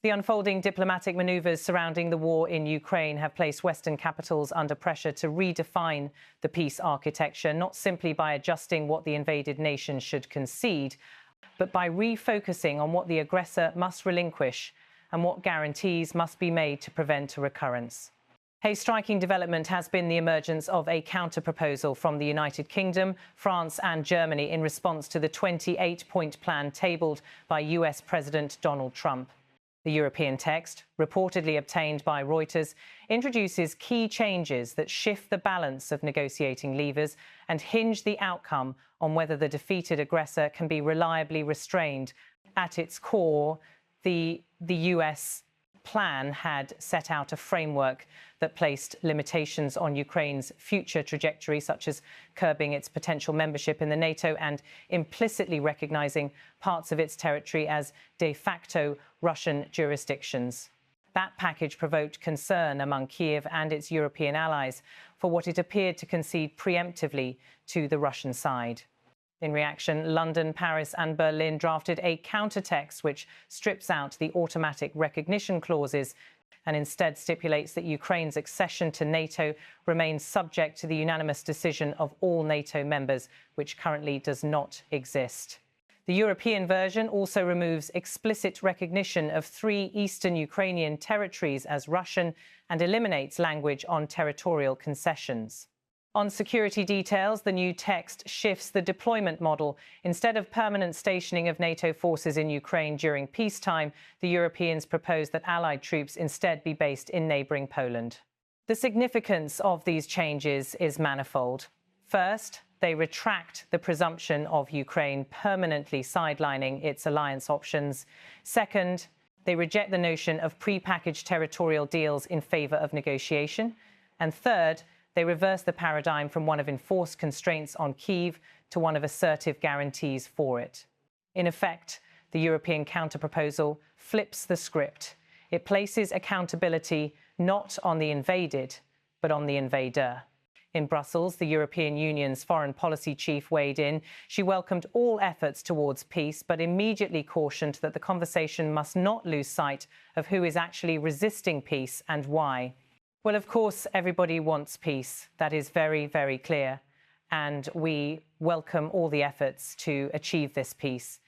The unfolding diplomatic maneuvers surrounding the war in Ukraine have placed Western capitals under pressure to redefine the peace architecture, not simply by adjusting what the invaded nation should concede, but by refocusing on what the aggressor must relinquish and what guarantees must be made to prevent a recurrence. A striking development has been the emergence of a counter-proposal from the United Kingdom, France and Germany in response to the 28-point plan tabled by US President Donald Trump. The European text, reportedly obtained by Reuters, introduces key changes that shift the balance of negotiating levers and hinge the outcome on whether the defeated aggressor can be reliably restrained. At its core, the US plan had set out a framework that placed limitations on Ukraine's future trajectory, such as curbing its potential membership in the NATO and implicitly recognizing parts of its territory as de facto Russian jurisdictions. That package provoked concern among Kiev and its European allies for what it appeared to concede preemptively to the Russian side. In reaction, London, Paris and Berlin drafted a countertext which strips out the automatic recognition clauses and instead stipulates that Ukraine's accession to NATO remains subject to the unanimous decision of all NATO members, which currently does not exist. The European version also removes explicit recognition of 3 eastern Ukrainian territories as Russian and eliminates language on territorial concessions. On security details, the new text shifts the deployment model. Instead of permanent stationing of NATO forces in Ukraine during peacetime, the Europeans propose that allied troops instead be based in neighbouring Poland. The significance of these changes is manifold. First, they retract the presumption of Ukraine permanently sidelining its alliance options. Second, they reject the notion of pre-packaged territorial deals in favour of negotiation. And third, they reverse the paradigm from one of enforced constraints on Kyiv to one of assertive guarantees for it. In effect, the European counter-proposal flips the script. It places accountability not on the invaded, but on the invader. In Brussels, the European Union's foreign policy chief weighed in. She welcomed all efforts towards peace, but immediately cautioned that the conversation must not lose sight of who is actually resisting peace and why. Well, of course, everybody wants peace. That is very, very clear. And we welcome all the efforts to achieve this peace.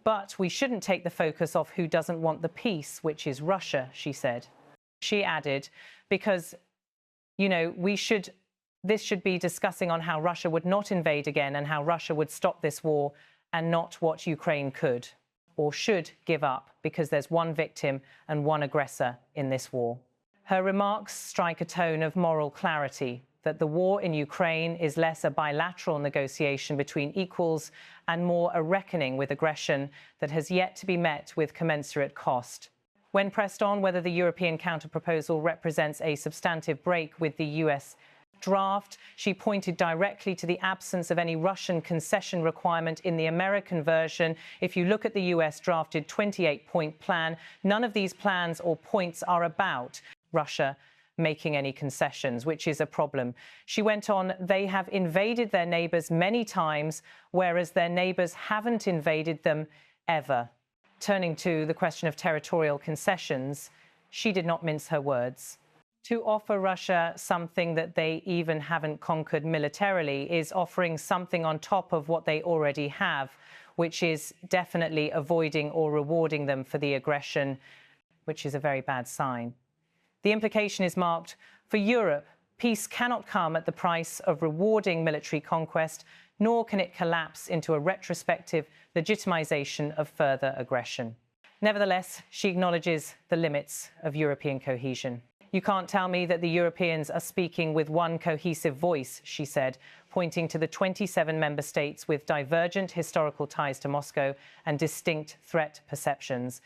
But we shouldn't take the focus off who doesn't want the peace, which is Russia, she said. She added, because, this should be discussing on how Russia would not invade again and how Russia would stop this war and not what Ukraine could or should give up, because there's one victim and one aggressor in this war. Her remarks strike a tone of moral clarity, that the war in Ukraine is less a bilateral negotiation between equals and more a reckoning with aggression that has yet to be met with commensurate cost. When pressed on whether the European counter-proposal represents a substantive break with the US draft, she pointed directly to the absence of any Russian concession requirement in the American version. If you look at the US drafted 28-point plan, none of these plans or points are about Russia making any concessions, which is a problem. She went on, they have invaded their neighbours many times, whereas their neighbours haven't invaded them ever. Turning to the question of territorial concessions, she did not mince her words. To offer Russia something that they even haven't conquered militarily is offering something on top of what they already have, which is definitely avoiding or rewarding them for the aggression, which is a very bad sign. The implication is marked: for Europe, peace cannot come at the price of rewarding military conquest, nor can it collapse into a retrospective legitimization of further aggression. Nevertheless, she acknowledges the limits of European cohesion. You can't tell me that the Europeans are speaking with one cohesive voice, she said, pointing to the 27 member states with divergent historical ties to Moscow and distinct threat perceptions.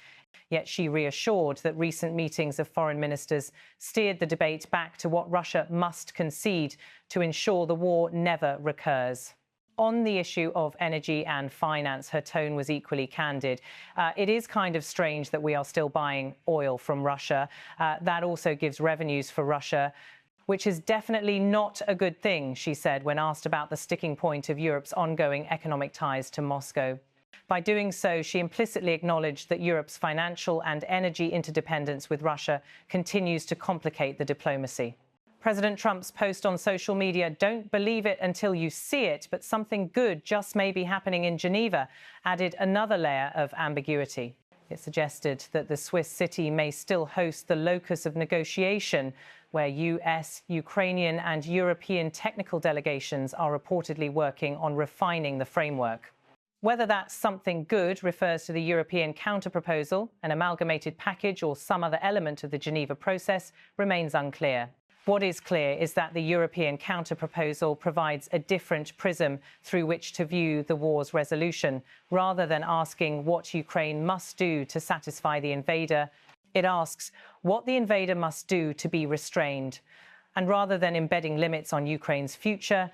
Yet she reassured that recent meetings of foreign ministers steered the debate back to what Russia must concede to ensure the war never recurs. On the issue of energy and finance, her tone was equally candid. It is kind of strange that we are still buying oil from Russia. That also gives revenues for Russia, which is definitely not a good thing, she said when asked about the sticking point of Europe's ongoing economic ties to Moscow. By doing so, she implicitly acknowledged that Europe's financial and energy interdependence with Russia continues to complicate the diplomacy. President Trump's post on social media, "Don't believe it until you see it, but something good just may be happening in Geneva," added another layer of ambiguity. It suggested that the Swiss city may still host the locus of negotiation, where US, Ukrainian and European technical delegations are reportedly working on refining the framework. Whether that something good refers to the European counterproposal, an amalgamated package, or some other element of the Geneva process remains unclear. What is clear is that the European counterproposal provides a different prism through which to view the war's resolution. Rather than asking what Ukraine must do to satisfy the invader, it asks what the invader must do to be restrained. And rather than embedding limits on Ukraine's future,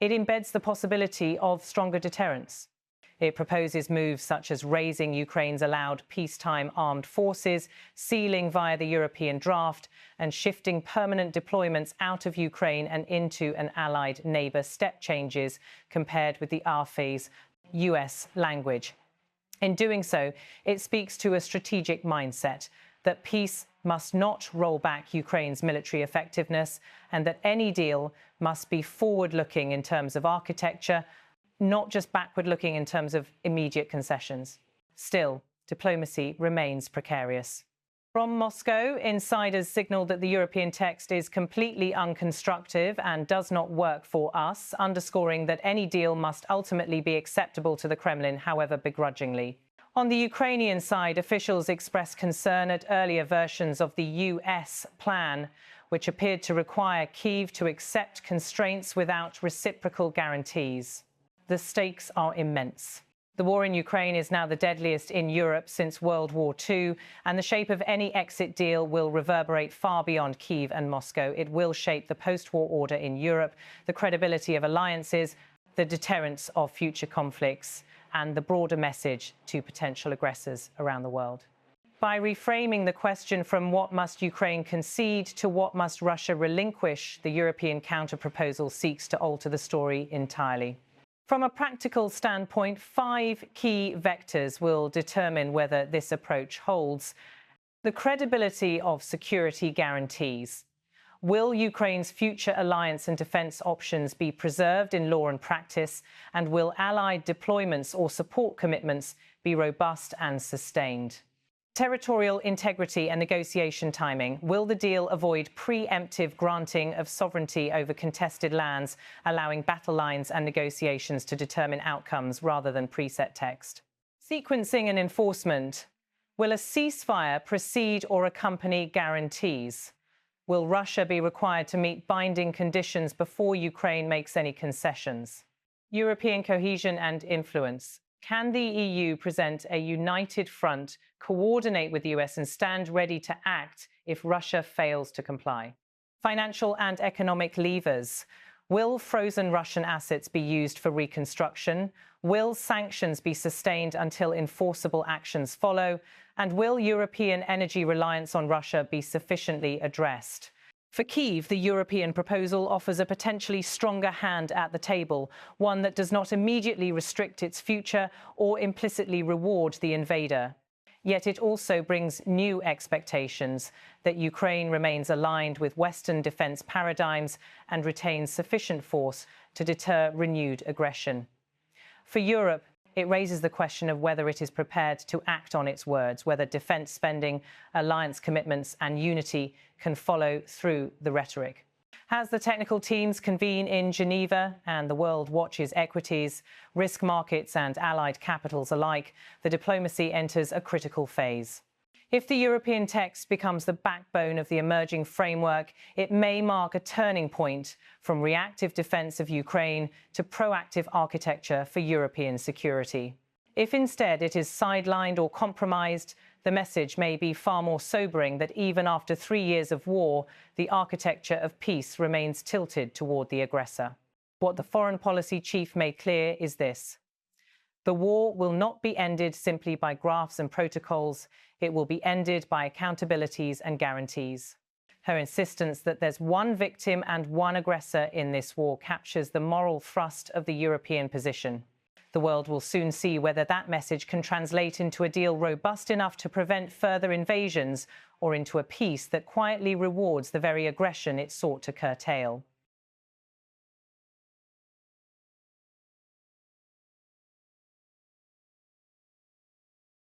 it embeds the possibility of stronger deterrence. It proposes moves such as raising Ukraine's allowed peacetime armed forces, sealing via the European draft, and shifting permanent deployments out of Ukraine and into an allied neighbour, step changes compared with the RFA's US language. In doing so, it speaks to a strategic mindset that peace must not roll back Ukraine's military effectiveness, and that any deal must be forward-looking in terms of architecture, not just backward-looking in terms of immediate concessions. Still, diplomacy remains precarious. From Moscow, insiders signal that the European text is completely unconstructive and does not work for us, underscoring that any deal must ultimately be acceptable to the Kremlin, however begrudgingly. On the Ukrainian side, officials expressed concern at earlier versions of the US plan, which appeared to require Kyiv to accept constraints without reciprocal guarantees. The stakes are immense. The war in Ukraine is now the deadliest in Europe since World War II, and the shape of any exit deal will reverberate far beyond Kyiv and Moscow. It will shape the post-war order in Europe, the credibility of alliances, the deterrence of future conflicts, and the broader message to potential aggressors around the world. By reframing the question from what must Ukraine concede to what must Russia relinquish, the European counter-proposal seeks to alter the story entirely. From a practical standpoint, 5 key vectors will determine whether this approach holds. The credibility of security guarantees. Will Ukraine's future alliance and defence options be preserved in law and practice? And will allied deployments or support commitments be robust and sustained? Territorial integrity and negotiation timing. Will the deal avoid preemptive granting of sovereignty over contested lands, allowing battle lines and negotiations to determine outcomes rather than preset text? Sequencing and enforcement. Will a ceasefire precede or accompany guarantees? Will Russia be required to meet binding conditions before Ukraine makes any concessions? European cohesion and influence. Can the EU present a united front, coordinate with the US, and stand ready to act if Russia fails to comply? Financial and economic levers. Will frozen Russian assets be used for reconstruction? Will sanctions be sustained until enforceable actions follow? And will European energy reliance on Russia be sufficiently addressed? For Kyiv, the European proposal offers a potentially stronger hand at the table, one that does not immediately restrict its future or implicitly reward the invader. Yet it also brings new expectations that Ukraine remains aligned with Western defence paradigms and retains sufficient force to deter renewed aggression. For Europe, it raises the question of whether it is prepared to act on its words, whether defence spending, alliance commitments and unity can follow through the rhetoric. As the technical teams convene in Geneva and the world watches equities, risk markets and allied capitals alike, the diplomacy enters a critical phase. If the European text becomes the backbone of the emerging framework, it may mark a turning point from reactive defence of Ukraine to proactive architecture for European security. If instead it is sidelined or compromised, the message may be far more sobering that even after 3 years of war, the architecture of peace remains tilted toward the aggressor. What the foreign policy chief made clear is this: the war will not be ended simply by graphs and protocols. It will be ended by accountabilities and guarantees. Her insistence that there's one victim and one aggressor in this war captures the moral thrust of the European position. The world will soon see whether that message can translate into a deal robust enough to prevent further invasions or into a peace that quietly rewards the very aggression it sought to curtail.